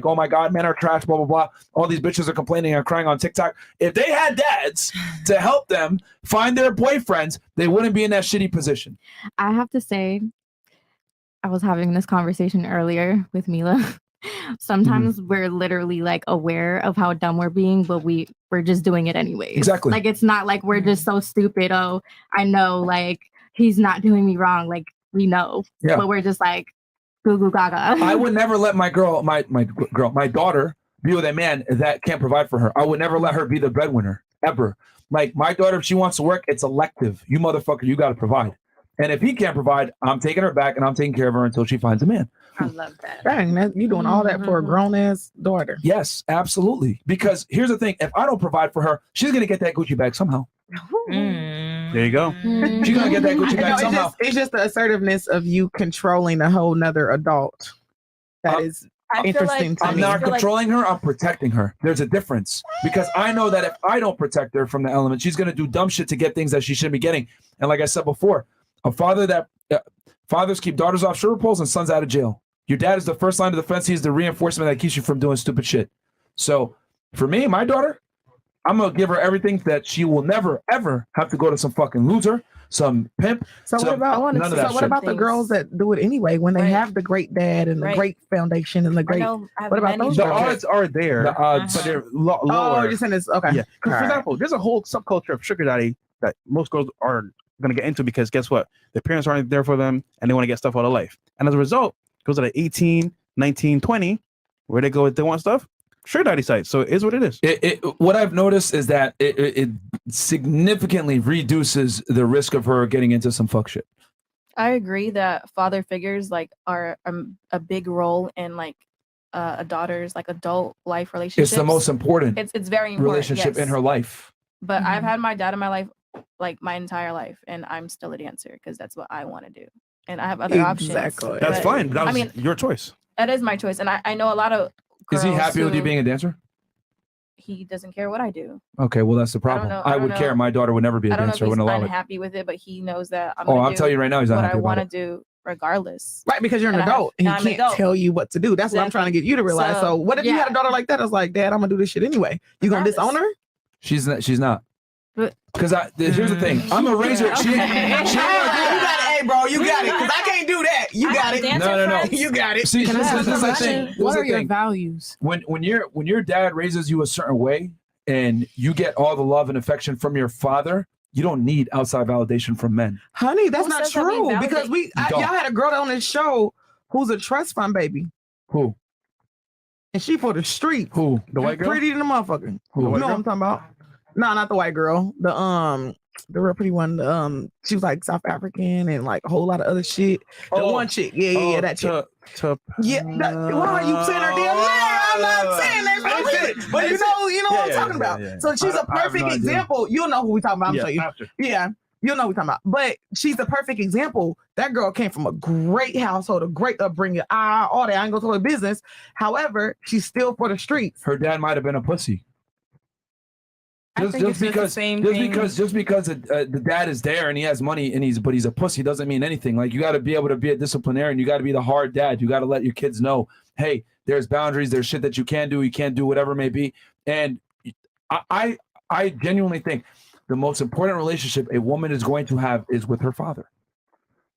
oh my God, men are trash, blah, blah, blah. All these bitches are complaining and crying on TikTok. If they had dads to help them find their boyfriends, they wouldn't be in that shitty position. I have to say, I was having this conversation earlier with Mila. Sometimes we're literally like aware of how dumb we're being, but we're just doing it anyways. Exactly. Like, it's not like we're just so stupid. Oh, I know, like, he's not doing me wrong. Like, we know, but we're just like goo goo gaga. I would never let my daughter be with a man that can't provide for her. I would never let her be the breadwinner ever. Like, my daughter, if she wants to work, it's elective. You motherfucker, you got to provide. And if he can't provide, I'm taking her back and I'm taking care of her until she finds a man. I love that. Dang, you doing all that for a grown ass daughter? Yes, absolutely. Because here's the thing: if I don't provide for her, she's gonna get that Gucci bag somehow. There you go. She's gonna get that Gucci bag somehow. It's just the assertiveness of you controlling a whole nother adult. That is interesting to me. I'm not controlling her. I'm protecting her. There's a difference because I know that if I don't protect her from the element, she's gonna do dumb shit to get things that she shouldn't be getting. And like I said before, a father that fathers keep daughters off sugar poles and sons out of jail. Your dad is the first line of defense. He's the reinforcement that keeps you from doing stupid shit. So for me, my daughter, I'm going to give her everything that she will never, ever have to go to some fucking loser, some pimp. So what about the girls that do it anyway when they have the great dad and the great foundation and the great? What about those? The odds are there, but they're lower. Oh, you're saying this? Okay. Yeah. For example, there's a whole subculture of sugar daddy that most girls are going to get into because guess what? Their parents aren't there for them and they want to get stuff out of life. And as a result, goes at 18, 19, 20, where they go if they want stuff, sugar daddy sites. So it is what it is. What I've noticed is that it significantly reduces the risk of her getting into some fuck shit. I agree that father figures like are a big role in like a daughter's like adult life relationships. It's the most important. It's very important relationship in her life. But I've had my dad in my life like my entire life, and I'm still a dancer because that's what I want to do, and I have other options. That's fine. That was your choice. That is my choice, and I know a lot of girls. Is he happy with you being a dancer? He doesn't care what I do. Okay, well that's the problem. I would care. My daughter would never be a dancer. I wouldn't allow it. I'm happy with it, but he knows that I'm telling you right now, he's not what happy I want to about it. do regardless. Right, because you're an adult and he can't tell you what to do. That's what I'm trying to get you to realize. So what if you had a daughter like that? It's like, Dad, I'm gonna do this shit anyway. You gonna disown her? She's not. Because here's the thing. I'm a razor. Hey, bro, you got it. Because I can't do that. You got it. No. You got it. See, this is the thing. What are your values? When your dad raises you a certain way and you get all the love and affection from your father, you don't need outside validation from men. Honey, that's not true. Because y'all had a girl on this show who's a trust fund baby. Who? And she for the street. Who? The white girl? Pretty than the motherfucker. Who? You know what I'm talking about? No, not the white girl. The real pretty one. She was like South African and like a whole lot of other shit. The one chick. Yeah, that chick. Why are you saying her damn name? I'm not saying that. But you know what I'm talking about. Yeah. So she's a perfect example. You'll know who we talking about. I'm telling you. Yeah. You'll know what we're talking about. But she's a perfect example. That girl came from a great household, a great upbringing, all that. I ain't gonna tell her business. However, she's still for the streets. Her dad might have been a pussy. Just because the dad is there and he has money and but he's a pussy doesn't mean anything. Like, you got to be able to be a disciplinarian. You got to be the hard dad. You got to let your kids know, hey, there's boundaries. There's shit that you can do. You can't do whatever it may be. And I genuinely think the most important relationship a woman is going to have is with her father.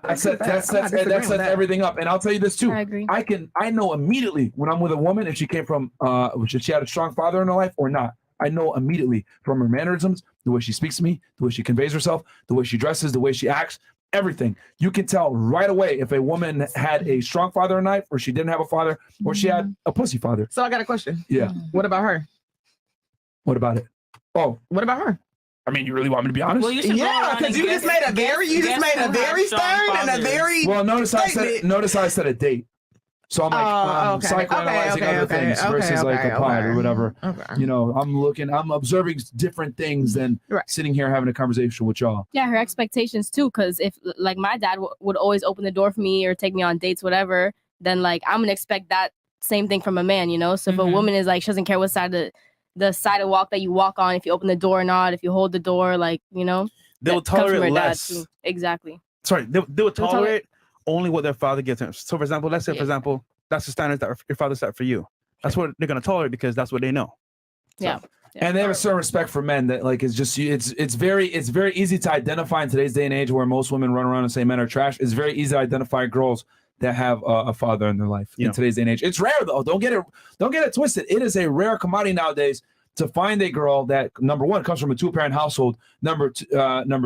That sets everything up. And I'll tell you this too. I agree. I know immediately when I'm with a woman if she came from if she had a strong father in her life or not. I know immediately from her mannerisms, the way she speaks to me, the way she conveys herself, the way she dresses, the way she acts, everything. You can tell right away if a woman had a strong father in life or she didn't have a father or she had a pussy father. So I got a question. Yeah. What about her? What about it? Oh, what about her? I mean, you really want me to be honest? Well, yeah, because you just made a very stern and a very notice I said a date. So I'm like, psychoanalyzing other things versus like applied or whatever. Okay. You know, I'm observing different things than sitting here having a conversation with y'all. Yeah, her expectations too, because if like my dad would always open the door for me or take me on dates, whatever, then like I'm gonna expect that same thing from a man, you know? So if a woman is like, she doesn't care what side of the sidewalk that you walk on, if you open the door or not, if you hold the door, like, you know, they'll tolerate less. Exactly. Sorry, they will tolerate only what their father gives them. So for example, let's say, that's the standards that your father set for you. That's what they're gonna tolerate because that's what they know. Yeah. And they have a certain respect for men that like is just it's very easy to identify in today's day and age where most women run around and say men are trash. It's very easy to identify girls that have a father in their life in today's day and age. It's rare though. Don't get it twisted. It is a rare commodity nowadays to find a girl that number one comes from a 2-parent household. Number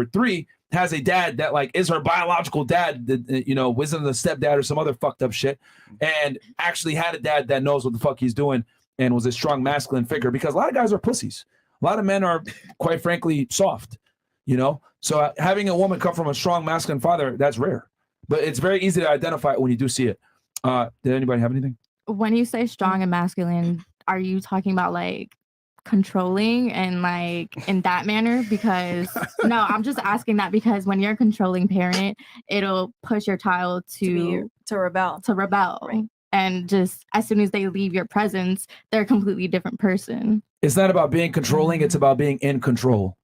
3 has a dad that like is her biological dad, that, you know, wasn't the stepdad or some other fucked up shit, and actually had a dad that knows what the fuck he's doing. And was a strong masculine figure because a lot of guys are pussies. A lot of men are, quite frankly, soft, you know? So having a woman come from a strong masculine father, that's rare. But it's very easy to identify it when you do see it. Did anybody have anything? When you say strong and masculine, are you talking about like controlling and like in that manner? Because no, I'm just asking that because when you're a controlling parent, it'll push your child to rebel. Right. And just as soon as they leave your presence, they're a completely different person. It's not about being controlling. It's about being in control.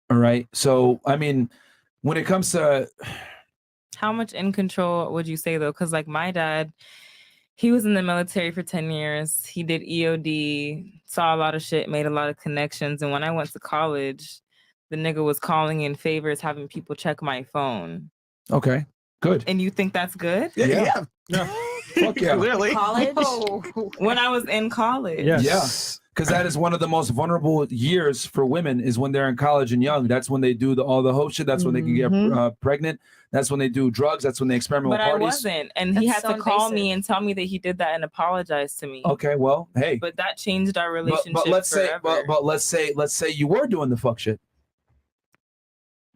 All right. So, I mean, when it comes to... How much in control would you say, though? Because like my dad, he was in the military for 10 years. He did EOD, saw a lot of shit, made a lot of connections. And when I went to college, the nigga was calling in favors, having people check my phone. Okay. Good. And you think that's good? Yeah. Fuck yeah. Clearly. College? When I was in college. Yes. Yeah. Because that is one of the most vulnerable years for women is when they're in college and young. That's when they do all the whole shit. That's when they can get pregnant. That's when they do drugs. That's when they experiment with parties. But I wasn't. And he had to call me and tell me that he did that and apologize to me. Okay, well, hey. But that changed our relationship but let's forever. say, let's say you were doing the fuck shit.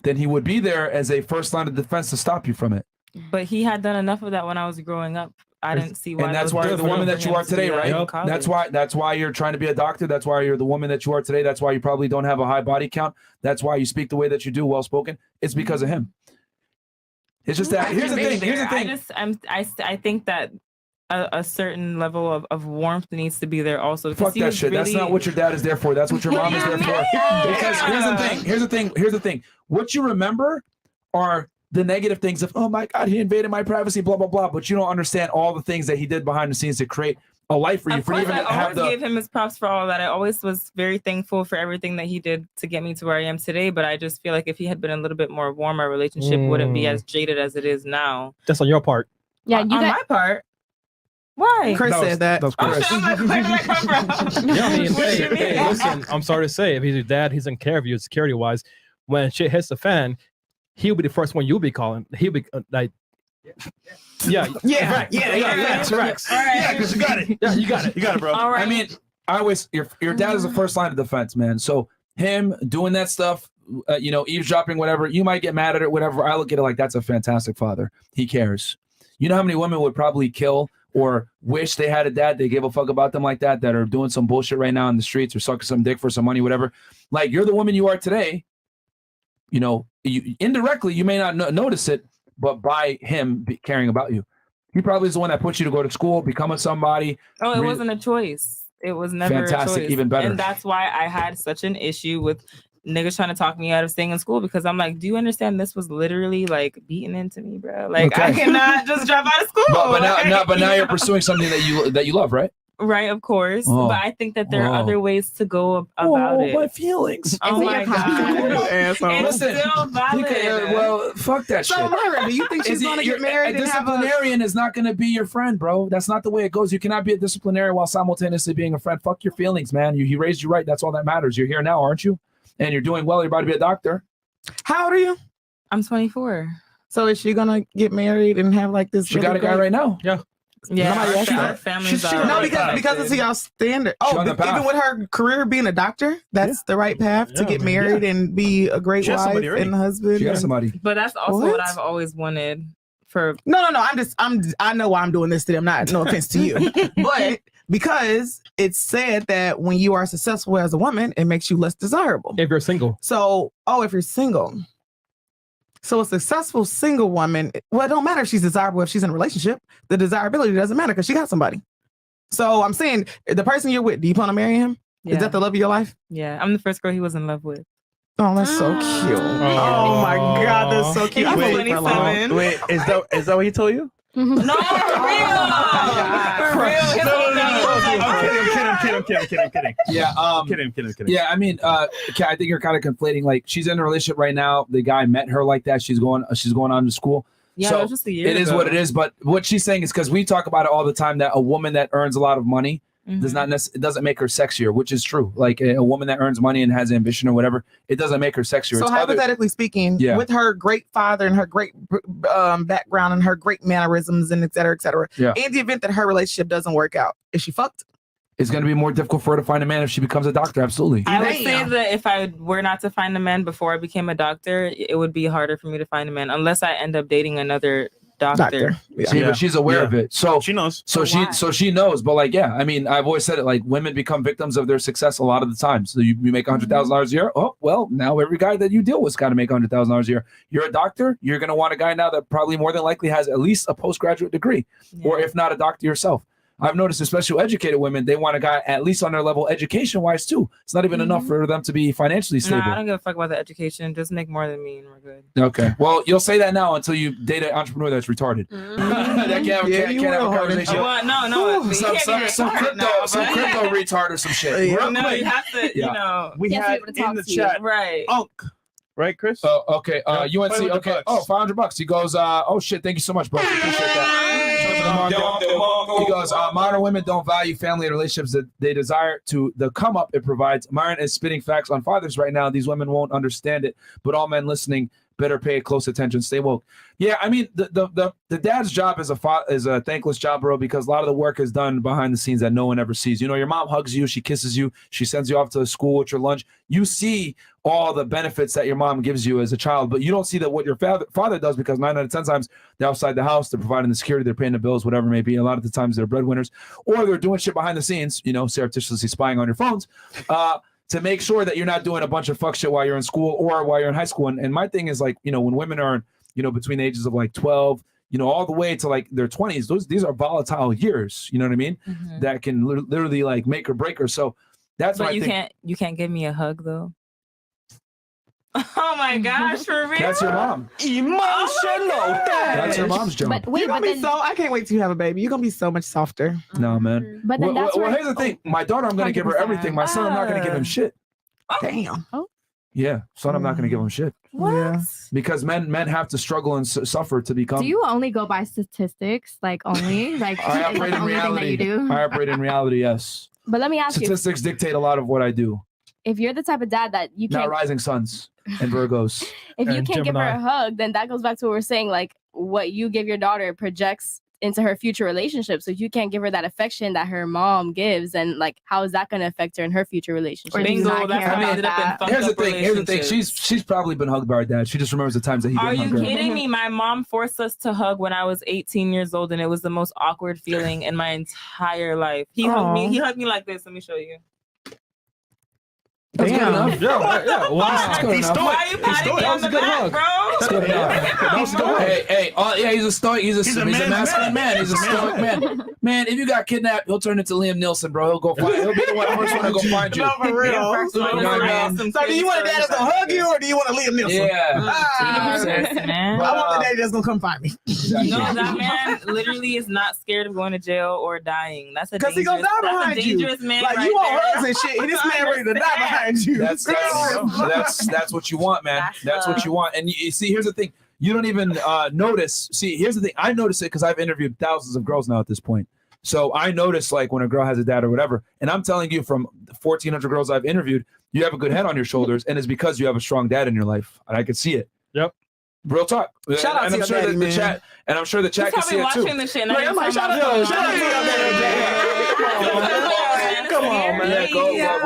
Then he would be there as a first line of defense to stop you from it. But he had done enough of that when I was growing up. I didn't see why. And that's why you're the woman that you are today, right? That's why you're trying to be a doctor. That's why you're the woman that you are today. That's why you probably don't have a high body count. That's why you speak the way that you do, well spoken. It's because of him. It's just that. Here's the thing. I think that a certain level of warmth needs to be there also. Fuck that shit. That's not what your dad is there for. That's what your mom is there for. Because here's the thing. What you remember are the negative things of, oh my God, he invaded my privacy, blah, blah, blah. But you don't understand all the things that he did behind the scenes to create a life for you. Of course, I always gave him his props for all that. I always was very thankful for everything that he did to get me to where I am today. But I just feel like if he had been a little bit more warm, our relationship wouldn't be as jaded as it is now. That's on your part. Yeah, on my part. Why? Chris said that. That's Chris. Yeah, I mean, hey, listen, I'm sorry to say, if he's your dad, he's in care of you security wise. When shit hits the fan, he'll be the first one you'll be calling. He'll be like, yeah, correct. Yeah, because you got it. Yeah, you got it, bro. All right. I mean, I always your dad is the first line of defense, man. So him doing that stuff, eavesdropping, whatever, you might get mad at it, whatever. I look at it like that's a fantastic father. He cares. You know how many women would probably kill or wish they had a dad they gave a fuck about them like that are doing some bullshit right now in the streets or sucking some dick for some money, whatever. Like you're the woman you are today. Indirectly, you may not notice it, but by him caring about you, he probably is the one that puts you to go to school, become a somebody. Oh, it wasn't a choice. It was never fantastic, a choice. even better. And that's why I had such an issue with niggas trying to talk me out of staying in school because I'm like, do you understand? This was literally like beaten into me, bro. Like I cannot just drop out of school. But now you're pursuing something that you love, right? Right, of course. But I think that there are other ways to go about it. My feelings. Oh my God. It's still valid. Well, fuck that shit. So, Myra, do you think she's going to get married? A disciplinarian is not going to be your friend, bro. That's not the way it goes. You cannot be a disciplinarian while simultaneously being a friend. Fuck your feelings, man. He raised you right. That's all that matters. You're here now, aren't you? And you're doing well. You're about to be a doctor. How old are you? I'm 24. So is she going to get married and have like this? She got a guy right now. Yeah. Yeah, our families are. No, because it's y'all standard. Oh, even with her career being a doctor, that's the right path to get married and be a great wife and husband. She got somebody. But that's also what I've always wanted for. No. I know why I'm doing this today. I'm not. No offense to you, but because it's said that when you are successful as a woman, it makes you less desirable. If you're single. So, if you're single. So a successful single woman, well, it don't matter if she's desirable if she's in a relationship. The desirability doesn't matter because she got somebody. So I'm saying the person you're with, do you plan to marry him? Yeah. Is that the love of your life? Yeah, I'm the first girl he was in love with. Oh, that's so cute. Oh my God, that's so cute. Wait, is that what he told you? No, for real. For real. I'm kidding. Yeah. Kidding. Yeah. I mean, I think you're kind of conflating. Like, she's in a relationship right now. The guy met her like that. She's going on to school. Yeah, so it was just a year it is ago. what it is. But what she's saying is because we talk about it all the time that a woman that earns a lot of money does not it doesn't make her sexier, which is true. Like a woman that earns money and has ambition or whatever, it doesn't make her sexier. So It's hypothetically speaking, with her great father and her great background and her great mannerisms and et cetera, in the event that her relationship doesn't work out, is she fucked? It's going to be more difficult for her to find a man if she becomes a doctor. Absolutely. I would say that if I were not to find a man before I became a doctor, it would be harder for me to find a man unless I end up dating another doctor. See, but she's aware of it, so she knows. So she knows. But like, yeah, I mean, I've always said it. Like, women become victims of their success a lot of the time. So you make $100,000 a year. Oh well, now every guy that you deal with got to make $100,000 a year. You're a doctor. You're gonna want a guy now that probably more than likely has at least a postgraduate degree, or if not a doctor yourself. I've noticed, especially educated women, they want a guy at least on their level education-wise too. It's not even enough for them to be financially stable. No, I don't give a fuck about the education. Just make more than me and we're good. Okay. Well, you'll say that now until you date an entrepreneur that's retarded. That can't have a conversation. Well, no. Some crypto retard or some shit. No, you have to, you know. We had in the chat, right? Right, Chris? Oh, okay. UNC. Okay. Oh, $500. He goes, oh shit, thank you so much, bro. Appreciate that. He goes, modern women don't value family and relationships that they desire to the come up it provides. Myron is spitting facts on fathers right now. These women won't understand it, but all men listening better pay close attention. Stay woke. Yeah, I mean, the dad's job is a thankless job, bro, because a lot of the work is done behind the scenes that no one ever sees. You know, your mom hugs you, she kisses you, she sends you off to school with your lunch. You see all the benefits that your mom gives you as a child, but you don't see that what your father does, because 9 out of 10 times they're outside the house, they're providing the security, they're paying the bills, whatever it may be. A lot of the times they're breadwinners, or they're doing shit behind the scenes, you know, surreptitiously spying on your phones, to make sure that you're not doing a bunch of fuck shit while you're in school or while you're in high school. And my thing is, like, you know, when women are, you know, between the ages of like 12, you know, all the way to like their 20s, these are volatile years, you know what I mean? That can literally like make or break her. So that's but what you can't give me a hug though. Oh my gosh, for real? That's your mom. Emotional. That's your mom's job. But wait, You're gonna but be then, so. I can't wait till you have a baby. You're gonna be so much softer. No, man. But then that's well, where- here's the thing. My daughter, I'm gonna give her 100%. everything. My son, I'm not gonna give him shit. Damn. Yeah, son, I'm not gonna give him shit. What? Yeah. Because men have to struggle and suffer to become. Do you only go by statistics? Like only? Like I is that operate the in only thing that reality. you do? I operate in reality. Yes. but let me ask you, Statistics dictate a lot of what I do. if you're the type of dad that you Not can't, rising suns and Virgos. if you And can't give her Gemini. a hug, then that goes back to what we're saying. Like what you give your daughter projects into her future relationship. So if you can't give her that affection that her mom gives, and like how is that going to affect her in her future relationship? Or do you Bingo, not that's care how I about ended up in that? fucked Here's the up thing. Here's the thing. relationships. She's probably been hugged by her dad. She just remembers the times that he Are didn't you hug her. kidding me? My mom forced us to hug when I was 18 years old, and it was the most awkward feeling in my entire life. He hugged me. Aw. He hugged me like this. Let me show you. That's good enough. Yeah. Wow. That's good enough. Why are you patting me on the back, bro? That's good enough. Hey, yeah, he's a stoic. He's a masculine man. He's a stoic man. Man, if you got kidnapped, he'll turn into Liam Neeson, bro. He'll be the first one to go find you. No, for real. First one You to know what I write mean? some So do you want a kids dad that's gonna hug you, or do you want to Liam Neeson? Yeah. man. I want the daddy that's gonna come find me. No, that man literally is not scared of going to jail or dying. That's a 'Cause he gonna die behind that's a you. dangerous man. Like right you want there. hugs and shit, and this man ready to die behind you. That's what you want, man. That's what you want. And you see, here's the thing. You don't even notice. See, here's the thing. I notice it because I've interviewed thousands of girls now at this point. So I notice like when a girl has a dad or whatever. And I'm telling you, from 1,400 girls I've interviewed, you have a good head on your shoulders, and it's because you have a strong dad in your life. And I can see it. Yep. Real talk. Shout out and to I'm your sure daddy, that the man. chat, and I'm sure the chat He's can see probably it too. watching this shit. And Like, I'm like, shout out to your daddy. Come on, man. Yeah,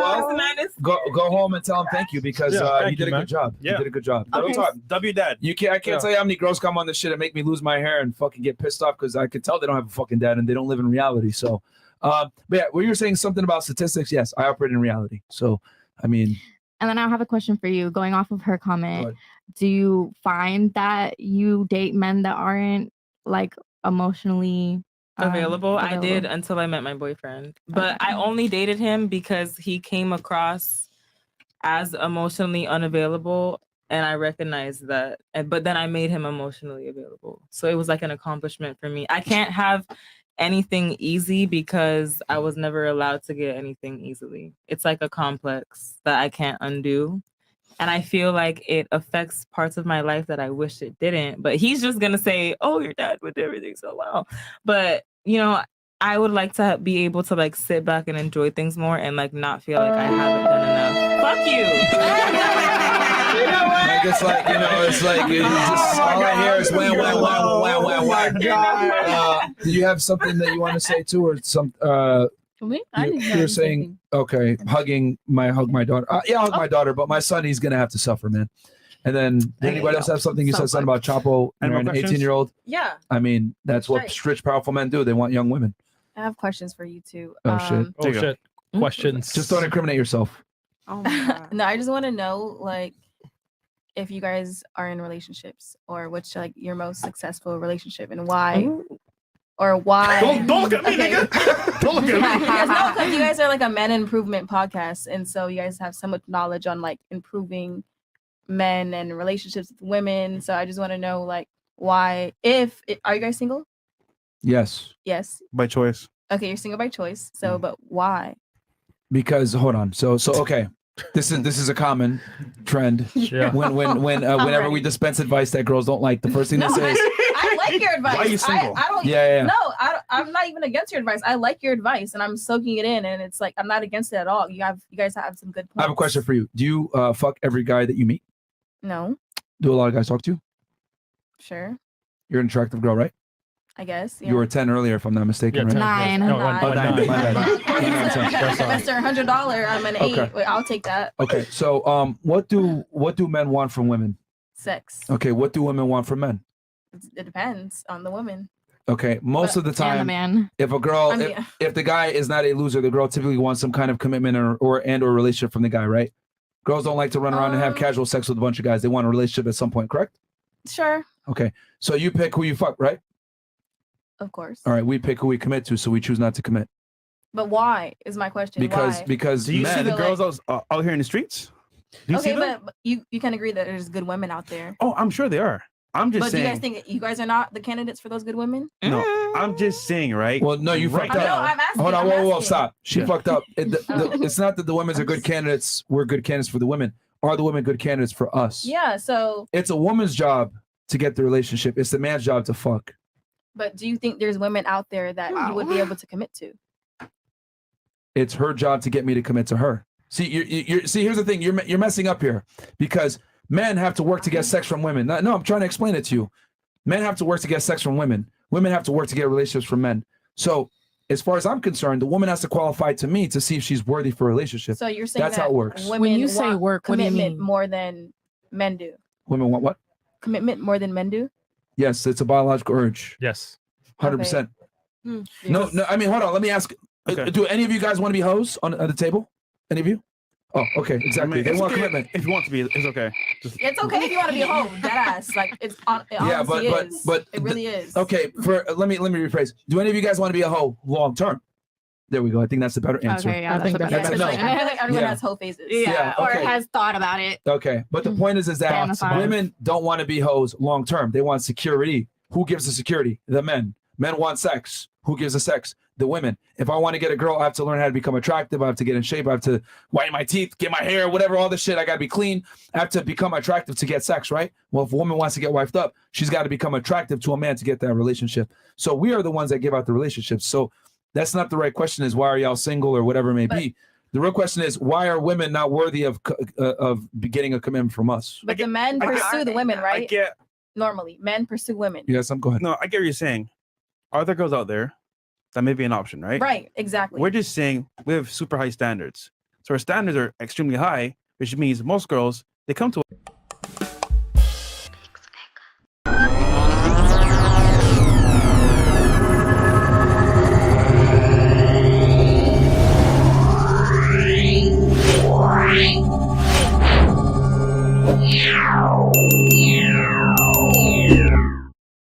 go home and tell him thank you because Yeah, you did a man. good job. Yeah. You did a good job. Okay. Real talk. W dad. I can't Yeah. tell you how many girls come on this shit and make me lose my hair and fucking get pissed off because I could tell they don't have a fucking dad and they don't live in reality. So, but yeah, when you were saying something about statistics, yes, I operate in reality. So, I mean, And then I have a question for you. Going off of her Go comment, ahead. do you find that you date men that aren't like emotionally available. I did until I met my boyfriend. But I only dated him because he came across as emotionally unavailable And I recognized that. But then I made him emotionally available. So it was like an accomplishment for me. I can't have anything easy because I was never allowed to get anything easily. It's like a complex that I can't undo. And I feel like it affects parts of my life that I wish it didn't. But he's just going to say, oh, your dad would do everything so well. But, you know, I would like to be able to like sit back and enjoy things more and like not feel like I haven't done enough. Fuck you. You know what? Like it's like, you know, it's like you just all I hear is wham. Do you have something that you want to say too, or some? For me, You're saying okay, hug my daughter. Yeah, I'll hug my daughter, but my son, he's gonna have to suffer, man. And then did anybody else have something? You said something about Chapo and an 18-year-old. Yeah. I mean, that's what rich, powerful men do. They want young women. I have questions for you too. Oh shit. Oh shit. Questions. Just don't incriminate yourself. Oh my God. No, I just want to know like if you guys are in relationships or which like your most successful relationship and why. Or why? Don't look at me, nigga. Don't look at me. Because you guys are like a men improvement podcast, and so you guys have so much knowledge on like improving men and relationships with women. So I just want to know like why. Are you guys single? Yes. Yes. By choice. Okay, you're single by choice. So, but why? Because hold on. So okay. This is a common trend. Yeah. Whenever we dispense advice that girls don't like, the first thing they say is, I like your advice. Why are you single? I don't. Yeah. No, I'm not even against your advice. I like your advice, and I'm soaking it in, and it's like I'm not against it at all. You guys have some good points. I have a question for you. Do you fuck every guy that you meet? No. Do a lot of guys talk to you? Sure. You're an attractive girl, right? I guess. Yeah. You were 10 earlier, if I'm not mistaken, right? 9. No, Nine. one, Nine. My bad. Mr. $100. I'm an 8. Okay. Wait, I'll take that. Okay, so what do men want from women? Sex. Okay, what do women want from men? It depends on the woman. Okay, most of the And the time, man. if a girl, I mean, if the guy is not a loser, the girl typically wants some kind of commitment or relationship from the guy, right? Girls don't like to run around and have casual sex with a bunch of guys. They want a relationship at some point, correct? Sure. Okay, so you pick who you fuck, right? Of course. All right, we pick who we commit to, so we choose not to commit. But why is my question? Because Why? Do you see men, the girls out here in the streets? Do you see Okay, them? but you can agree that there's good women out there. Oh, I'm sure they are. I'm just But do saying. you guys think you guys are not the candidates for those good women? No, I'm just saying, right? well, no, you Right fucked I know, up. I'm asking. Hold on, I'm whoa, asking. stop. She Yeah. fucked up. It's not that the women's are good candidates. We're good candidates for the women. Are the women good candidates for us? Yeah. So, It's a woman's job to get the relationship. It's the man's job to fuck. but do you think there's women out there that you would be able to commit to? It's her job to get me to commit to her. See, you're see. Here's the thing. You're messing up here because men have to work to get sex from women. No, I'm trying to explain it to you. Men have to work to get sex from women. Women have to work to get relationships from men. So, as far as I'm concerned, the woman has to qualify to me to see if she's worthy for a relationship. So you're saying That's how it works. Women When you say want work, what do you commitment mean? more than men do. Women want what? Commitment more than men do. Yes, it's a biological urge. Yes. 100%. Hmm. No. I mean, hold on. Let me ask. Okay. Do any of you guys want to be hoes on the table? Any of you? Oh, okay, exactly. I mean, They it's want okay. commitment. If you want to be, it's okay. Just, It's okay if you want to be a hoe. That ass. Like it Yeah, honestly but- is. but it really is. Okay, let me rephrase. Do any of you guys want to be a hoe long term? There we go. I think that's the better answer. Okay, yeah, I think that's that's a Yeah, better no. like, answer. I feel like everyone Yeah. has hoe phases. Yeah, or okay. has thought about it. Okay, but the point is that Fantasize. women don't want to be hoes long term. They want security. Who gives the security? The men. Men want sex. Who gives the sex? The women. If I want to get a girl, I have to learn how to become attractive. I have to get in shape. I have to whiten my teeth, get my hair, whatever, all this shit. I got to be clean. I have to become attractive to get sex, right? Well, if a woman wants to get wifed up, she's got to become attractive to a man to get that relationship. So we are the ones that give out the relationships. So that's not the right question is why are y'all single or whatever it may be. The real question is why are women not worthy of getting a commitment from us? But the men pursue the women, I right? get. Normally, men pursue women. Yes, go ahead. No, I get what you're saying. Are there girls out there that may be an option, right? Right. Exactly. We're just saying we have super high standards. So our standards are extremely high, which means most girls, they come to